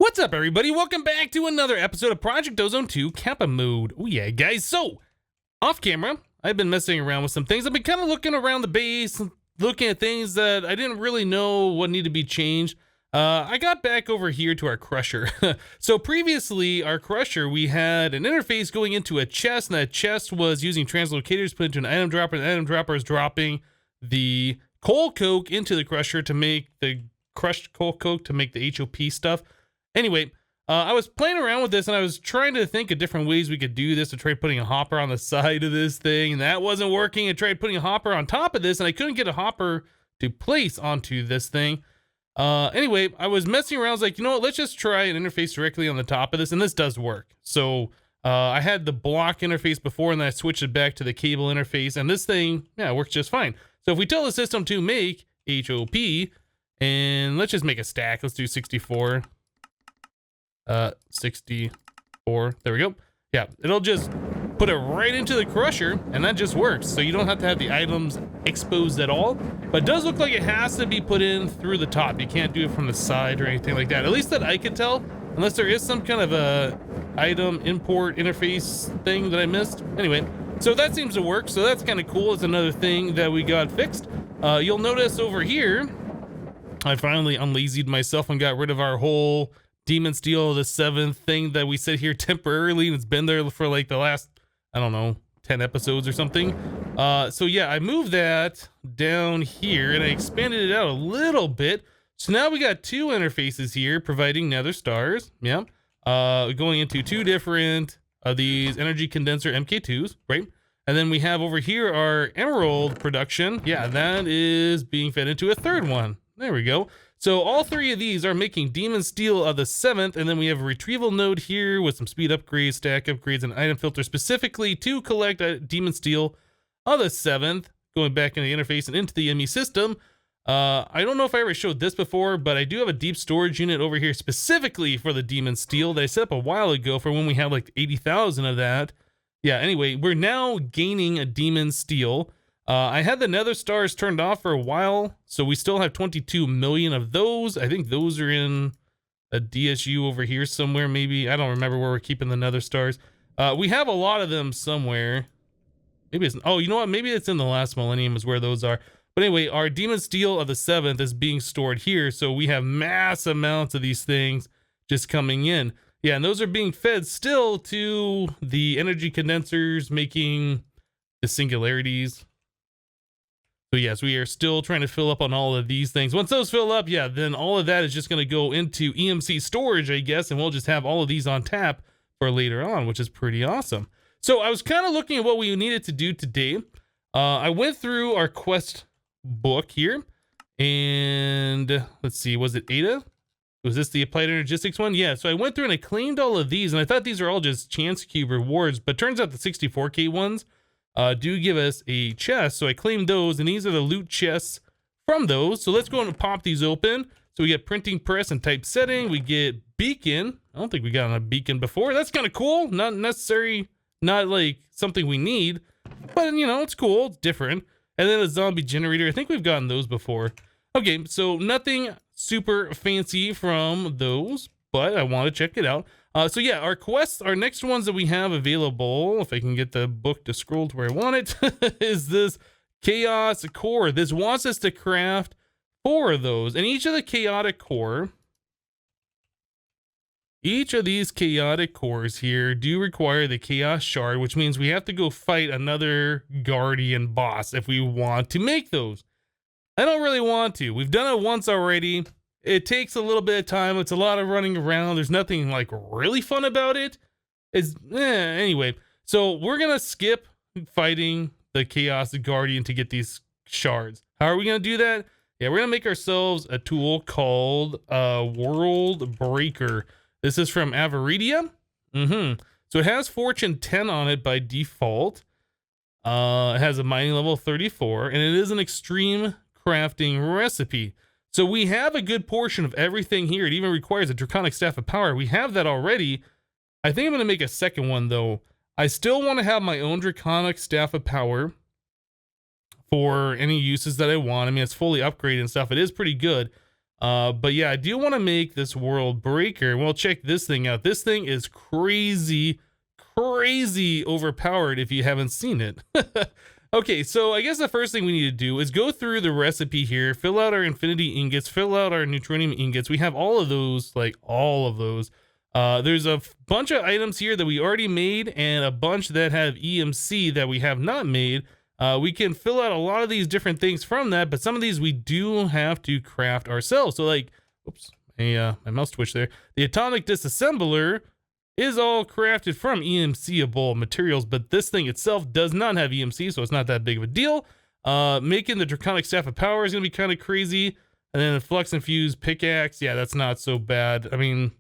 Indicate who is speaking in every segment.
Speaker 1: What's up, everybody? Welcome back to another episode of Project Ozone 2 Kappa Mode. Oh yeah, guys. So, off camera, I've been messing around with some things. I've been kind of looking around the base, looking at things that I didn't really know what needed to be changed. I got back over here to our crusher. So previously, our crusher, we had an interface going into a chest, and that chest was using translocators put into an item dropper, and the item dropper is dropping the coal coke into the crusher to make the crushed coal coke to make the HOP stuff. Anyway, I was playing around with this and I was trying to think of different ways we could do this. I tried putting a hopper on the side of this thing and that wasn't working. I tried putting a hopper on top of this and I couldn't get a hopper to place onto this thing. Anyway, I was messing around. I was like, you know what, let's just try an interface directly on the top of this, and this does work. So I had the block interface before and then I switched it back to the cable interface, and this thing, yeah, works just fine. So if we tell the system to make HOP, and let's just make a stack. Let's do 64. 64, there we go. Yeah, it'll just put it right into the crusher and that just works. So you don't have to have the items exposed at all, but it does look like it has to be put in through the top. You can't do it from the side or anything like that, at least that I can tell, unless there is some kind of a item import interface thing that I missed. Anyway, so that seems to work, so that's kind of cool. It's another thing that we got fixed. You'll notice over here, I finally unlazied myself and got rid of our whole Demon Steel, the 7th thing that we set here temporarily, and it's been there for like the last, I don't know, 10 episodes or something. So yeah, I moved that down here and I expanded it out a little bit. So now we got two interfaces here providing nether stars. Yeah. Going into two different of these energy condenser MK2s, right? And then we have over here our emerald production. Yeah, that is being fed into a third one. There we go. So all three of these are making Demon Steel of the 7th, and then we have a retrieval node here with some speed upgrades, stack upgrades, and item filter specifically to collect Demon Steel of the 7th, going back into the interface and into the ME system. I don't know if I ever showed this before, but I do have a deep storage unit over here specifically for the Demon Steel that I set up a while ago for when we had like 80,000 of that. Yeah, anyway, we're now gaining a Demon Steel. I had the nether stars turned off for a while, so we still have 22 million of those. I think those are in a DSU over here somewhere, maybe. I don't remember where we're keeping the nether stars. We have a lot of them somewhere. Maybe it's, oh, you know what? Maybe it's in the last millennium is where those are. But anyway, our Demon Steel of the 7th is being stored here, so we have mass amounts of these things just coming in. Yeah, and those are being fed still to the energy condensers making the singularities. So yes, we are still trying to fill up on all of these things. Once those fill up, yeah, then all of that is just going to go into EMC storage, I guess, and we'll just have all of these on tap for later on, which is pretty awesome. So I was kind of looking at what we needed to do today. I went through our quest book here, and let's see, was it Ada? Was this the applied energistics one? Yeah, so I went through and I claimed all of these, and I thought these are all just chance cube rewards, but turns out the 64K ones do give us a chest, so I claimed those, and these are the loot chests from those. So let's go and pop these open. So we get printing press and typesetting. We get beacon. I don't think we got a beacon before. That's kind of cool. Not necessary, not like something we need, but you know, it's cool. It's different. And then a zombie generator. I think we've gotten those before. Okay, so nothing super fancy from those, but I want to check it out. So yeah, our quests, our next ones that we have available, if I can get the book to scroll to where I want it, is this Chaos Core. This wants us to craft 4 of those. And each of the chaotic core, each of these chaotic cores here do require the Chaos Shard, which means we have to go fight another Guardian boss if we want to make those. I don't really want to. We've done it once already. It takes a little bit of time. It's a lot of running around. There's nothing like really fun about it. It's anyway. So we're gonna skip fighting the Chaos Guardian to get these shards. How are we gonna do that? Yeah, we're gonna make ourselves a tool called World Breaker. This is from Avaridia. So it has Fortune 10 on it by default. It has a mining level 34, and it is an extreme crafting recipe. So we have a good portion of everything here. It even requires a Draconic Staff of Power. We have that already. I think I'm going to make a second one, though. I still want to have my own Draconic Staff of Power for any uses that I want. I mean, it's fully upgraded and stuff. It is pretty good. But yeah, I do want to make this world breaker. Well, check this thing out. This thing is crazy overpowered if you haven't seen it. Okay, so I guess the first thing we need to do is go through the recipe here, fill out our infinity ingots, fill out our neutronium ingots. We have all of those, like all of those. There's a bunch of items here that we already made and a bunch that have EMC that we have not made. We can fill out a lot of these different things from that, but some of these we do have to craft ourselves. So like, oops, my mouse twitched there. The atomic disassembler is all crafted from EMC-able materials, but this thing itself does not have EMC, so it's not that big of a deal. Making the draconic staff of power is gonna be kind of crazy. And then the flux infused pickaxe, yeah, that's not so bad. I mean,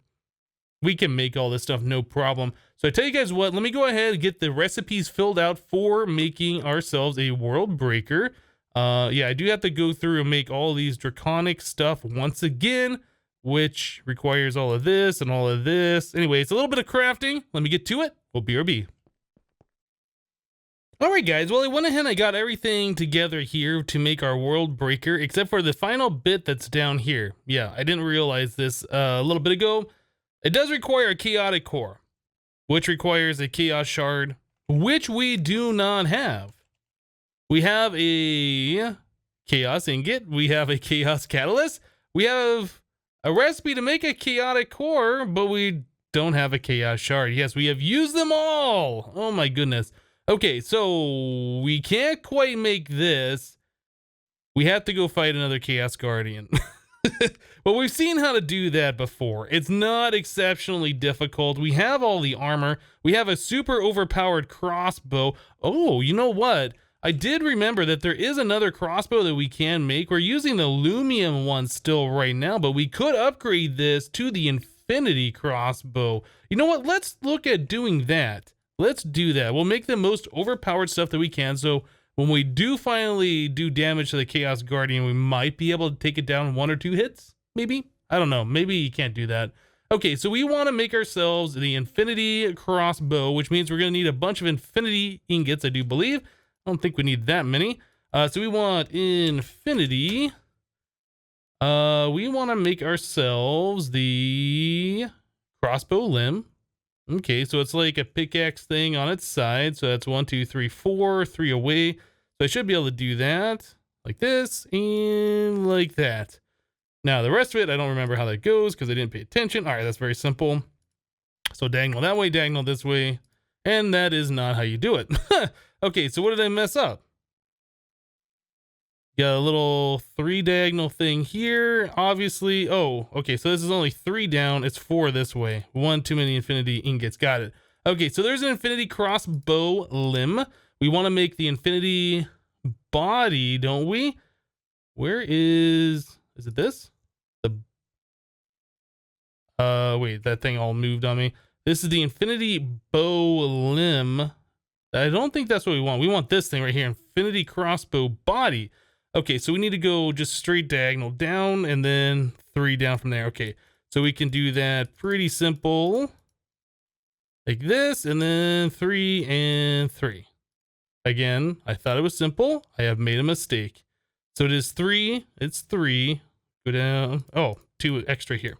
Speaker 1: we can make all this stuff, no problem. So I tell you guys what, let me go ahead and get the recipes filled out for making ourselves a world breaker. Yeah, I do have to go through and make all these draconic stuff once again, which requires all of this and all of this. Anyway, it's a little bit of crafting. Let me get to it. Well, BRB. All right, guys. Well, I went ahead and I got everything together here to make our world breaker, except for the final bit that's down here. Yeah, I didn't realize this a little bit ago. It does require a chaotic core, which requires a chaos shard, which we do not have. We have a chaos ingot. We have a chaos catalyst. We have a recipe to make a chaotic core, but we don't have a chaos shard. Yes, we have used them all. Oh my goodness. Okay, so we can't quite make this. We have to go fight another chaos guardian. But we've seen how to do that before. It's not exceptionally difficult. We have all the armor. We have a super overpowered crossbow. Oh, you know what? I did remember that there is another crossbow that we can make. We're using the Lumium one still right now, but we could upgrade this to the Infinity Crossbow. You know what? Let's look at doing that. Let's do that. We'll make the most overpowered stuff that we can. So when we do finally do damage to the Chaos Guardian, we might be able to take it down 1 or 2 hits. Maybe? I don't know. Maybe you can't do that. Okay, so we want to make ourselves the Infinity Crossbow, which means we're going to need a bunch of Infinity Ingots, I do believe. I don't think we need that many. So we want Infinity. We want to make ourselves the Crossbow Limb. Okay, so it's like a pickaxe thing on its side. So that's 1, 2, 3, 4, 3 away. So I should be able to do that like this and like that. Now the rest of it, I don't remember how that goes because I didn't pay attention. All right, that's very simple. So diagonal that way, diagonal this way. And that is not how you do it. Okay, so what did I mess up? Got a little 3 diagonal thing here, obviously. Oh, okay, so this is only 3 down. It's 4 this way. 1 too many infinity ingots. Got it. Okay, so there's an infinity crossbow limb. We want to make the infinity body, don't we? Where is it this? Wait, that thing all moved on me. This is the infinity bow limb. I don't think that's what we want. We want this thing right here, infinity crossbow body. Okay, so we need to go just straight diagonal down and then 3 down from there. Okay, so we can do that pretty simple. Like this, and then 3 and 3. Again, I thought it was simple. I have made a mistake. So it is 3. It's 3. Go down. Oh, 2 extra here.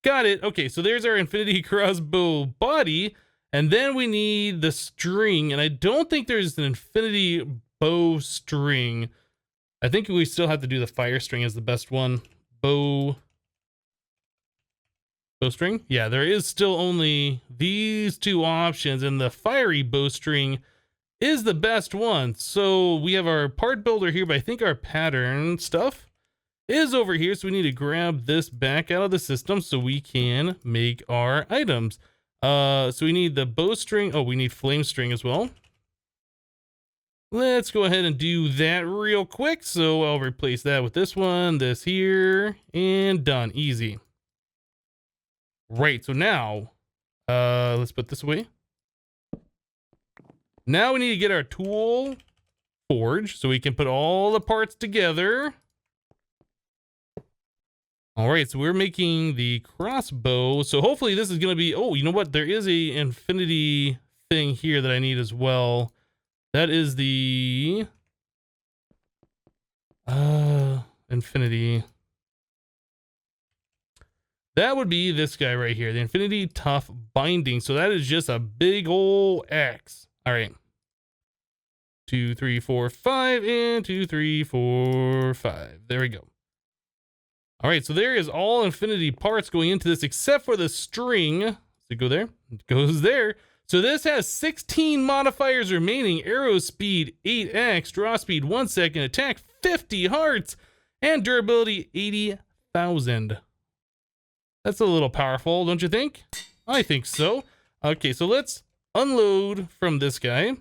Speaker 1: Got it. Okay, so there's our infinity crossbow body. And then we need the string. And I don't think there's an infinity bow string. I think we still have to do the fire string as the best one. Bowstring? Yeah, there is still only these 2 options, and the fiery bowstring is the best one. So we have our part builder here, but I think our pattern stuff is over here. So we need to grab this back out of the system so we can make our items. So we need the bowstring. Oh, we need flame string as well. Let's go ahead and do that real quick. So I'll replace that with this one, this here, and done. Easy. Right, so now, let's put this away. Now we need to get our tool forge so we can put all the parts together. All right, so we're making the crossbow. So hopefully this is going to be, oh, you know what? There is a infinity thing here that I need as well. That is the infinity. That would be this guy right here, the Infinity Tough Binding. So that is just a big ol' X. All right. 2, 3, 4, 5, and 2, 3, 4, 5. There we go. All right, so there is all infinity parts going into this except for the string. Does it go there? It goes there. So this has 16 modifiers remaining. Arrow speed 8x, draw speed 1 second, attack 50 hearts, and durability 80,000. That's a little powerful, don't you think? I think so. Okay, so let's unload from this guy.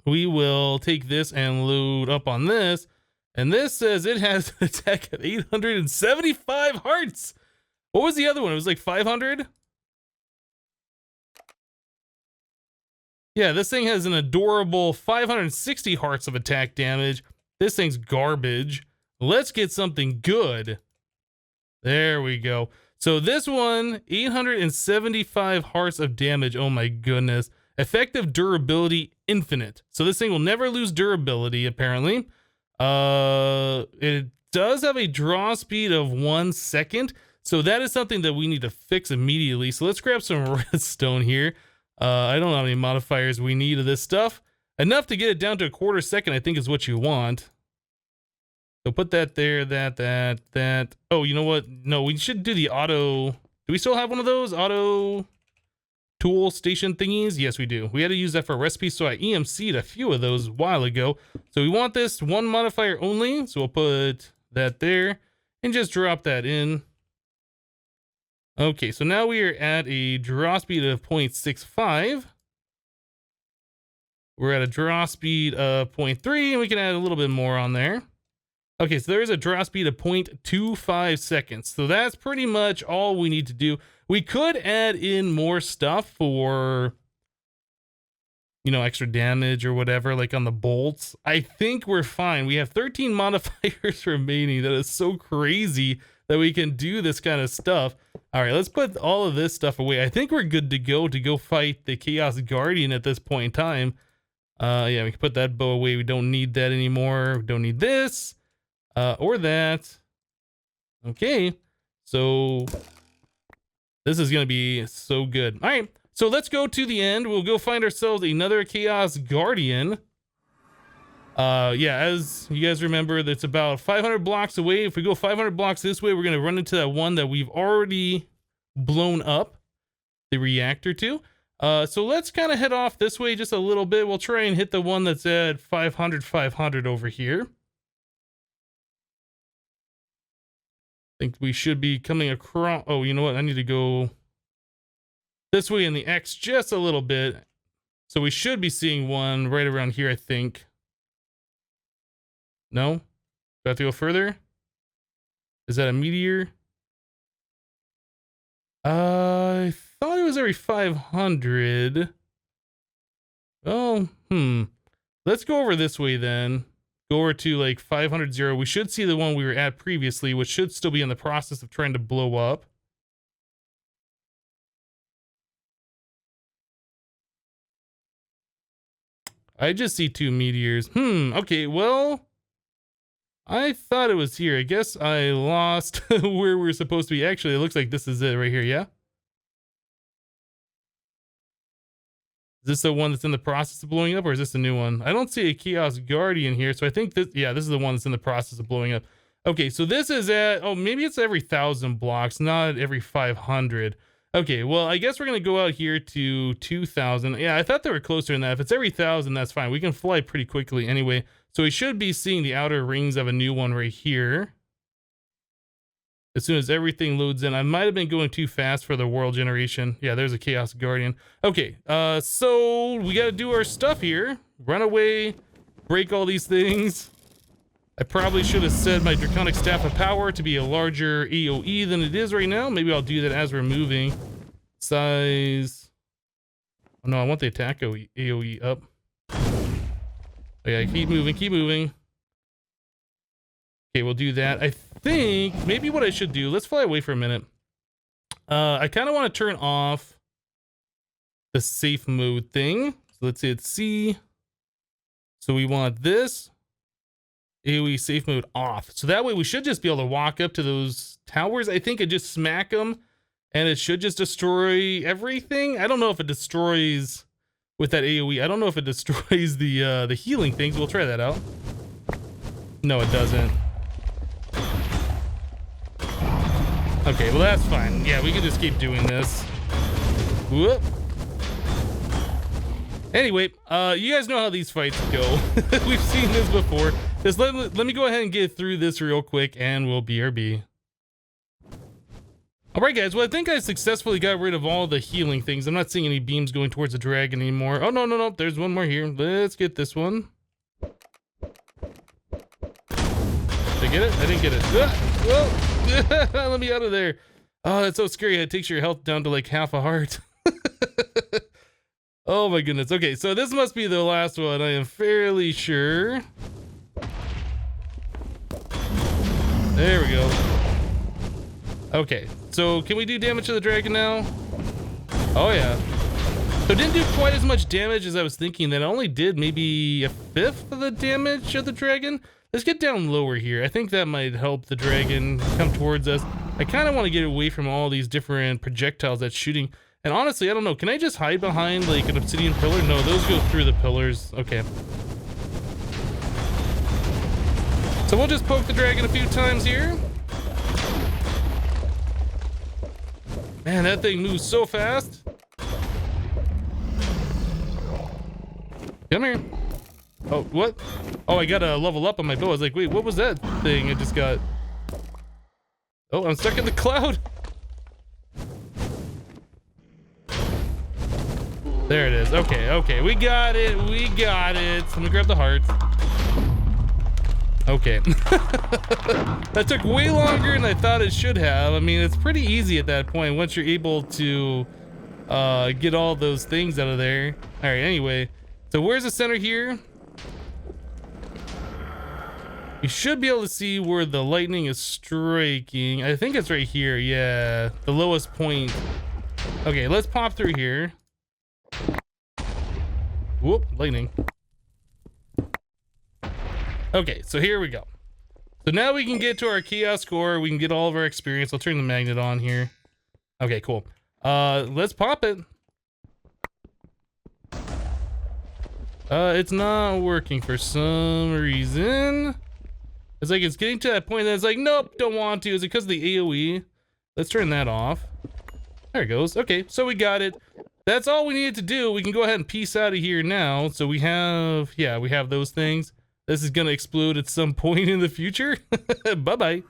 Speaker 1: We will take this and load up on this. And this says it has an attack of 875 hearts. What was the other one? It was like 500? Yeah, this thing has an adorable 560 hearts of attack damage. This thing's garbage. Let's get something good. There we go. So this one, 875 hearts of damage. Oh my goodness. Effective durability infinite. So this thing will never lose durability, apparently. It does have a draw speed of 1 second. So that is something that we need to fix immediately. So let's grab some redstone here. I don't know how many modifiers we need of this stuff. Enough to get it down to a quarter second, I think is what you want. So put that there, that. Oh, you know what? No, we should do the auto. Do we still have one of those auto tool station thingies? Yes, we do. We had to use that for a recipe, so I EMC'd a few of those a while ago. So we want this one modifier only. So we'll put that there and just drop that in. Okay, so now we are at a draw speed of 0.65. We're at a draw speed of 0.3, and we can add a little bit more on there. Okay, so there's a draw speed of 0.25 seconds. So that's pretty much all we need to do. We could add in more stuff for, you know, extra damage or whatever, like on the bolts. I think we're fine. We have 13 modifiers remaining. That is so crazy that we can do this kind of stuff. All right, let's put all of this stuff away. I think we're good to go fight the Chaos Guardian at this point in time. Yeah, we can put that bow away. We don't need that anymore. We don't need this. Or that. Okay, so this is gonna be so good. All right, so let's go to the end. We'll go find ourselves another Chaos Guardian. Yeah, as you guys remember, that's about 500 blocks away. If we go 500 blocks this way, we're gonna run into that one that we've already blown up the reactor to. So let's kind of head off this way just a little bit. We'll try and hit the one that's at 500 over here. Think we should be coming across. Oh, you know what? I need to go this way in the X just a little bit. So we should be seeing one right around here, I think. No? Do I have to go further? Is that a meteor? I thought it was every 500. Oh, Let's go over this way then. Go over to like 500. We should see the one we were at previously, which should still be in the process of trying to blow up. I just see 2 meteors. Okay, well, I thought it was here. I guess I lost where we're supposed to be. Actually, it looks like this is it right here, yeah? Is this the one that's in the process of blowing up, or is this a new one? I don't see a Chaos Guardian here, so I think this, yeah, this is the one that's in the process of blowing up. Okay, so this is at, oh, maybe it's every 1,000 blocks, not every 500. Okay, well, I guess we're going to go out here to 2,000. Yeah, I thought they were closer than that. If it's every 1,000, that's fine. We can fly pretty quickly anyway. So we should be seeing the outer rings of a new one right here. As soon as everything loads in. I might have been going too fast for the world generation. Yeah, there's a Chaos Guardian. Okay, so we got to do our stuff here. Run away, break all these things. I probably should have set my Draconic Staff of Power to be a larger AoE than it is right now. Maybe I'll do that as we're moving. Size. Oh no, I want the attack AoE up. Okay, keep moving, keep moving. Okay, we'll do that. I think maybe what I should do, let's fly away for a minute. I kind of want to turn off the safe mode thing. So let's hit C. So we want this. AoE safe mode off. So that way we should just be able to walk up to those towers, I think, and just smack them, and it should just destroy everything. I don't know if it destroys with that AoE. I don't know if it destroys the healing things. We'll try that out. No, it doesn't. Okay, well that's fine. Yeah, we can just keep doing this. Whoop. Anyway, you guys know how these fights go. We've seen this before. Just let me go ahead and get through this real quick, and we'll BRB. All right, guys. Well, I think I successfully got rid of all the healing things. I'm not seeing any beams going towards the dragon anymore. Oh, no. There's one more here. Let's get this one. Did I get it? I didn't get it. Whoa. Let me out of there. Oh, that's so scary. It takes your health down to like half a heart. Oh my goodness. Okay, so this must be the last one. I am fairly sure. There we go. Okay, so can we do damage to the dragon now? Oh yeah. So it didn't do quite as much damage as I was thinking. That only did maybe a fifth of the damage of the dragon. Let's get down lower here. I think that might help the dragon come towards us. I kind of want to get away from all these different projectiles that's shooting. And honestly, I don't know. Can I just hide behind like an obsidian pillar? No, those go through the pillars. Okay. So we'll just poke the dragon a few times here. Man, that thing moves so fast. Come here. Oh, what? Oh, I gotta level up on my bow. I was like, wait, what was that thing I just got? Oh, I'm stuck in the cloud. There it is. Okay. We got it. Let me grab the hearts. Okay. That took way longer than I thought it should have. I mean, it's pretty easy at that point once you're able to get all those things out of there. All right, anyway. So where's the center here? You should be able to see where the lightning is striking. I think it's right here. Yeah, the lowest point. Okay, let's pop through here. Whoop, lightning. Okay, so here we go. So now we can get to our chaos core. We can get all of our experience. I'll turn the magnet on here. Okay, cool. Let's pop it. It's not working for some reason. It's like it's getting to that point that it's like, nope, don't want to. Is it because of the AoE? Let's turn that off. There it goes. Okay, so we got it. That's all we needed to do. We can go ahead and peace out of here now. So we have, yeah, we have those things. This is going to explode at some point in the future. Bye-bye.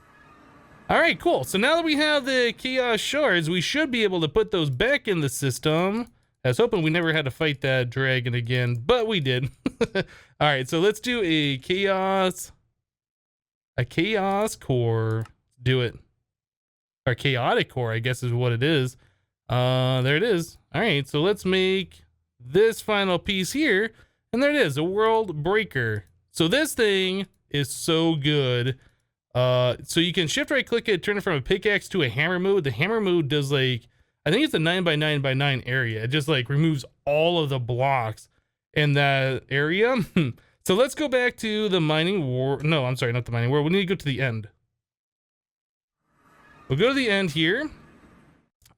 Speaker 1: All right, cool. So now that we have the chaos shards, we should be able to put those back in the system. I was hoping we never had to fight that dragon again, but we did. All right, so let's do a chaos core. Do it. Or chaotic core, I guess is what it is. There it is. All right, so let's make this final piece here. And there it is, a world breaker. So this thing is so good. So you can shift right click it, turn it from a pickaxe to a hammer mode. The hammer mode does like, I think it's a 9x9x9 area. It just like removes all of the blocks in that area. So let's go back to the mining war. No, I'm sorry, not the mining world. We need to go to the end. We'll go to the end here.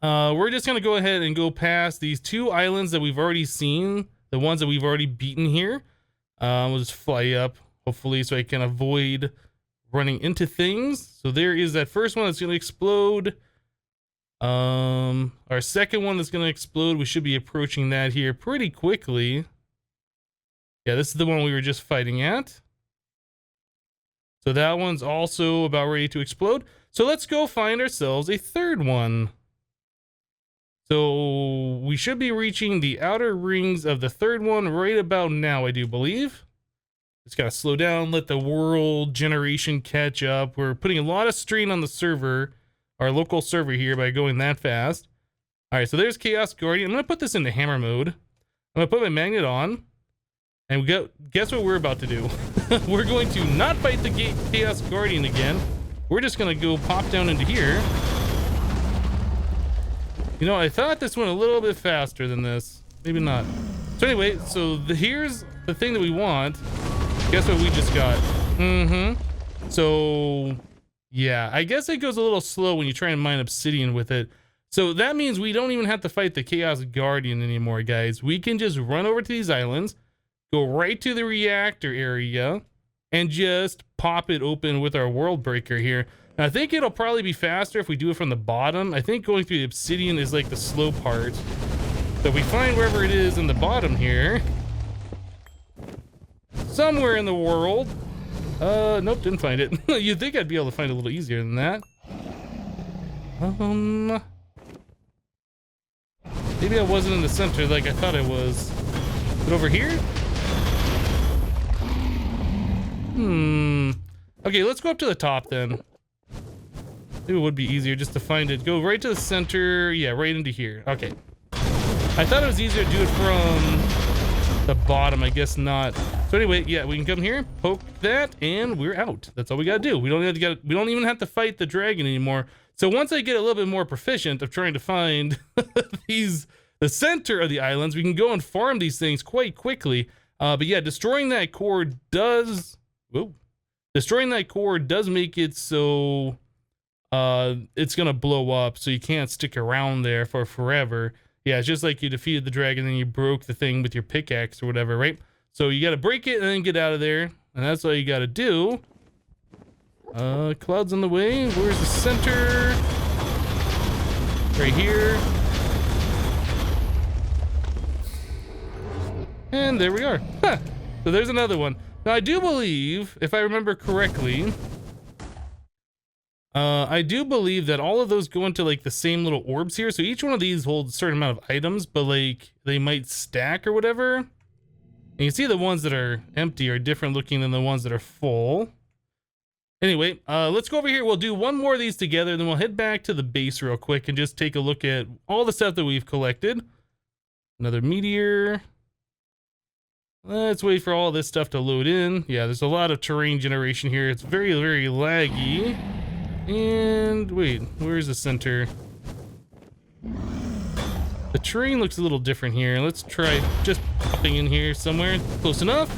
Speaker 1: We're just gonna go ahead and go past these two islands that we've already seen, the ones that we've already beaten here. We'll just fly up, hopefully, so I can avoid running into things. So there is that first one that's gonna explode. Our second one that's gonna explode, we should be approaching that here pretty quickly. Yeah, this is the one we were just fighting at. So that one's also about ready to explode. So let's go find ourselves a third one. So we should be reaching the outer rings of the third one right about now, I do believe. Just gotta slow down, let the world generation catch up. We're putting a lot of strain on the server, our local server here, by going that fast. All right, so there's Chaos Guardian. I'm gonna put this into hammer mode. I'm gonna put my magnet on, and guess what we're about to do? We're going to not fight the Chaos Guardian again. We're just gonna go pop down into here. You know, I thought this went a little bit faster than this. Maybe not. So anyway, so here's the thing that we want. Guess what we just got? So yeah, I guess it goes a little slow when you try and mine obsidian with it. So that means we don't even have to fight the Chaos Guardian anymore, guys. We can just run over to these islands, go right to the reactor area, and just pop it open with our world breaker here. Now, I think it'll probably be faster if we do it from the bottom. I think going through the obsidian is like the slow part. So we find wherever it is in the bottom here. Somewhere in the world. Nope, didn't find it. You'd think I'd be able to find it a little easier than that. Maybe I wasn't in the center like I thought I was. But over here? Okay, let's go up to the top then. Maybe it would be easier just to find it. Go right to the center. Yeah, right into here. Okay. I thought it was easier to do it from the bottom. I guess not. So anyway, yeah, we can come here, poke that, and we're out. That's all we gotta do. We don't even have to fight the dragon anymore. So once I get a little bit more proficient of trying to find the center of the islands, we can go and farm these things quite quickly. But yeah, destroying that core does make it so it's gonna blow up, so you can't stick around there for forever. Yeah, it's just like you defeated the dragon and you broke the thing with your pickaxe or whatever, right? So you gotta break it and then get out of there, and that's all you gotta do. Clouds on the way. Where's the center? Right here. And there we are. Huh. So there's another one. Now I do believe, if I remember correctly, I do believe that all of those go into like the same little orbs here. So each one of these holds a certain amount of items, but like they might stack or whatever. And you can see the ones that are empty are different looking than the ones that are full. Anyway, let's go over here. We'll do one more of these together, then we'll head back to the base real quick and just take a look at all the stuff that we've collected. Another meteor. Let's wait for all this stuff to load in. Yeah, there's a lot of terrain generation here. It's very, very laggy. And wait, where's the center? The terrain looks a little different here. Let's try just popping in here somewhere. Close enough.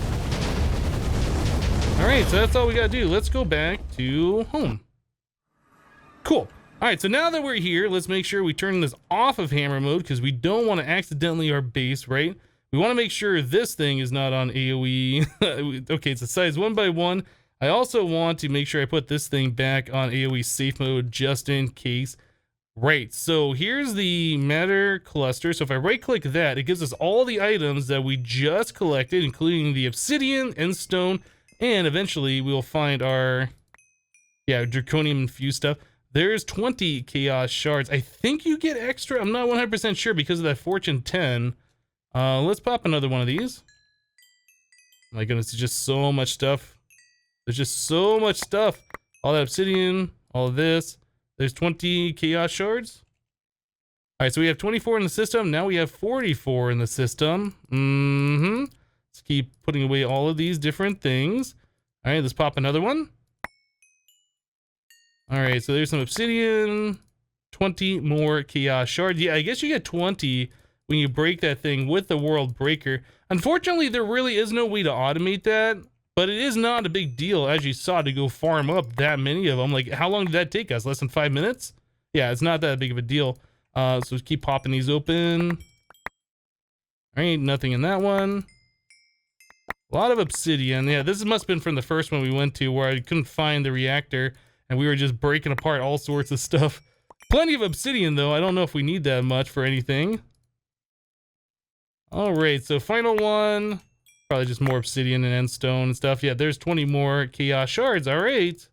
Speaker 1: All right, so that's all we gotta do. Let's go back to home. Cool. All right, so now that we're here, let's make sure we turn this off of hammer mode because we don't want to accidentally our base, right? We want to make sure this thing is not on AoE. Okay, it's a size 1x1. I also want to make sure I put this thing back on AoE safe mode just in case. Right, so here's the matter cluster. So if I right click that, it gives us all the items that we just collected, including the obsidian and stone, and eventually we'll find our, yeah, draconium infused stuff. There's 20 chaos shards. I think you get extra. I'm not 100% sure because of that fortune 10. Let's pop another one of these. My goodness, there's just so much stuff. There's just so much stuff. All that obsidian, all of this. There's 20 chaos shards. All right, so we have 24 in the system. Now we have 44 in the system. Let's keep putting away all of these different things. All right, let's pop another one. All right, so there's some obsidian. 20 more chaos shards. Yeah, I guess you get 20 when you break that thing with the world breaker. Unfortunately, there really is no way to automate that. But it is not a big deal, as you saw, to go farm up that many of them. Like, how long did that take us? Less than 5 minutes? Yeah, it's not that big of a deal. So let's keep popping these open. All right, nothing in that one. A lot of obsidian. Yeah, this must have been from the first one we went to where I couldn't find the reactor and we were just breaking apart all sorts of stuff. Plenty of obsidian, though. I don't know if we need that much for anything. All right, so final one. Probably just more obsidian and endstone and stuff. Yeah, there's 20 more chaos shards. All right.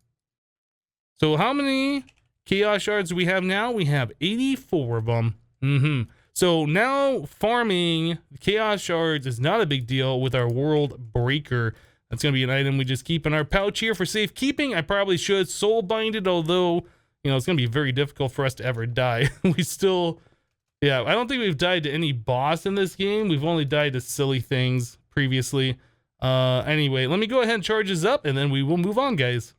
Speaker 1: So how many chaos shards do we have now? We have 84 of them. So now farming chaos shards is not a big deal with our world breaker. That's going to be an item we just keep in our pouch here for safekeeping. I probably should soul bind it, although, you know, it's going to be very difficult for us to ever die. We still, yeah, I don't think we've died to any boss in this game. We've only died to silly things previously. Anyway, let me go ahead and charge this up and then we will move on, guys.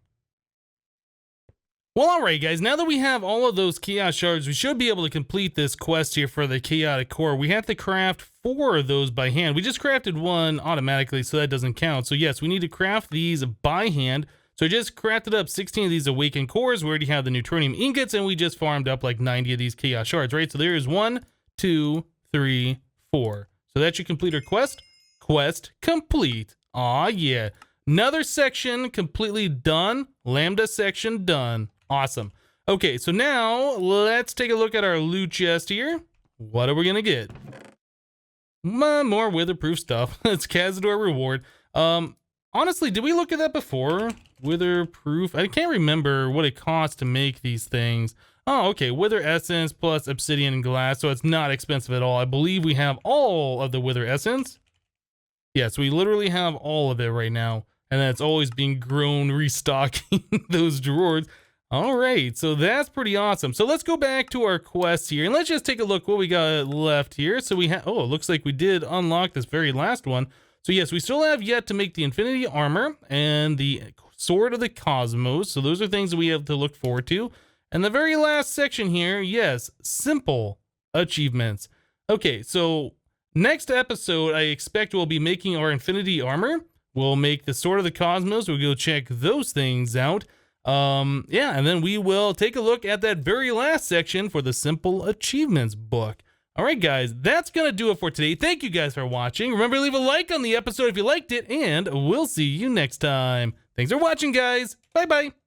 Speaker 1: Well, alright guys, now that we have all of those chaos shards, we should be able to complete this quest here for the chaotic core. We have to craft 4 of those by hand. We just crafted 1 automatically, so that doesn't count. So yes, we need to craft these by hand. So I just crafted up 16 of these awakened cores. We already have the neutronium ingots, and we just farmed up like 90 of these chaos shards, right? So there's 1, 2, 3, 4. So that should complete our quest. Quest complete. Aw, yeah. Another section completely done. Lambda section done. Awesome. Okay, so now let's take a look at our loot chest here. What are we gonna get? More witherproof stuff. It's Cazador reward. Honestly, did we look at that before? Witherproof? I can't remember what it costs to make these things. Oh, okay. Wither essence plus obsidian and glass, so it's not expensive at all. I believe we have all of the wither essence. Yes, we literally have all of it right now. And that's always being grown, restocking those drawers. All right, so that's pretty awesome. So let's go back to our quest here and let's just take a look what we got left here. So we have, oh, it looks like we did unlock this very last one. So yes, we still have yet to make the Infinity Armor and the Sword of the Cosmos. So those are things that we have to look forward to. And the very last section here, yes, simple achievements. Okay, so next episode, I expect we'll be making our Infinity Armor. We'll make the Sword of the Cosmos. We'll go check those things out. Yeah, and then we will take a look at that very last section for the simple achievements book. All right, guys, that's going to do it for today. Thank you guys for watching. Remember to leave a like on the episode if you liked it, and we'll see you next time. Thanks for watching, guys. Bye-bye.